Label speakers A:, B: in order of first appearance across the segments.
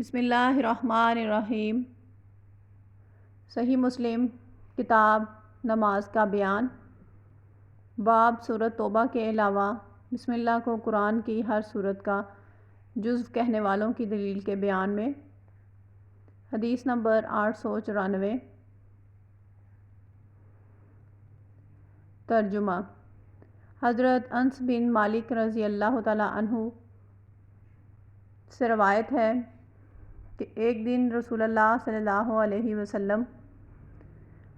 A: بسم اللہ الرحمن الرحیم۔ صحیح مسلم کتاب نماز کا بیان۔ باب سورۃ توبہ کے علاوہ بسم اللہ کو قرآن کی ہر سورت کا جزو کہنے والوں کی دلیل کے بیان میں۔ حدیث نمبر 894۔ ترجمہ۔ حضرت انس بن مالک رضی اللہ تعالی عنہ سے روایت ہے کہ ایک دن رسول اللہ صلی اللہ علیہ وسلم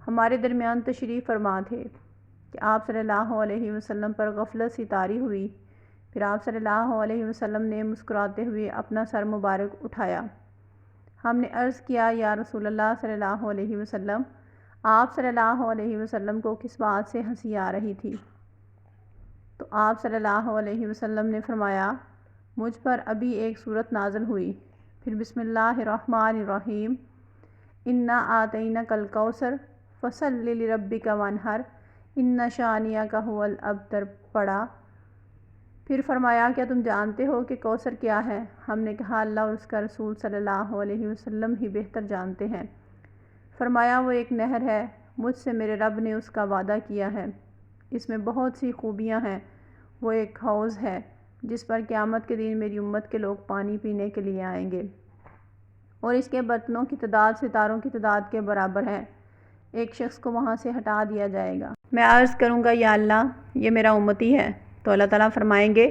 A: ہمارے درمیان تشریف فرما تھے کہ آپ صلی اللہ علیہ وسلم پر غفلت سی طاری ہوئی۔ پھر آپ صلی اللہ علیہ وسلم نے مسکراتے ہوئے اپنا سر مبارک اٹھایا۔ ہم نے عرض کیا، یا رسول اللہ صلی اللہ علیہ وسلم، آپ صلی اللہ علیہ وسلم کو کس بات سے ہنسی آ رہی تھی؟ تو آپ صلی اللہ علیہ وسلم نے فرمایا، مجھ پر ابھی ایک سورت نازل ہوئی۔ پھر بسم اللہ الرحمن الرحیم، انا آتیناک الکوثر فصل لربک وانحر ان شانئک ھو الابتر پڑھا۔ پھر فرمایا، کیا تم جانتے ہو کہ کوثر کیا ہے؟ ہم نے کہا، اللہ اور اس کا رسول صلی اللہ علیہ وسلم ہی بہتر جانتے ہیں۔ فرمایا، وہ ایک نہر ہے، مجھ سے میرے رب نے اس کا وعدہ کیا ہے، اس میں بہت سی خوبیاں ہیں۔ وہ ایک حوض ہے جس پر قیامت کے دن میری امت کے لوگ پانی پینے کے لیے آئیں گے، اور اس کے برتنوں کی تعداد ستاروں کی تعداد کے برابر ہے۔ ایک شخص کو وہاں سے ہٹا دیا جائے گا، میں عرض کروں گا، یا اللہ، یہ میرا امتی ہے، تو اللہ تعالیٰ فرمائیں گے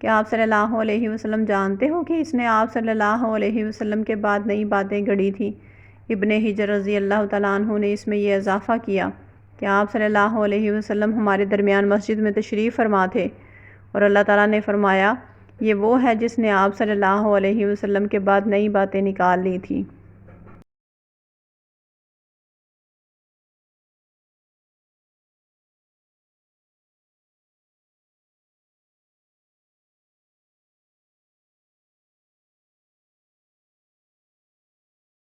A: کہ آپ صلی اللہ علیہ وسلم جانتے ہو کہ اس نے آپ صلی اللہ علیہ وسلم کے بعد نئی باتیں گھڑی تھیں۔ ابن حجر رضی اللہ تعالیٰ عنہ نے اس میں یہ اضافہ کیا کہ آپ صلی اللہ علیہ وسلم ہمارے درمیان مسجد میں تشریف فرما تھے، اور اللہ تعالیٰ نے فرمایا، یہ وہ ہے جس نے آپ صلی اللہ علیہ وسلم کے بعد نئی باتیں نکال لی تھیں۔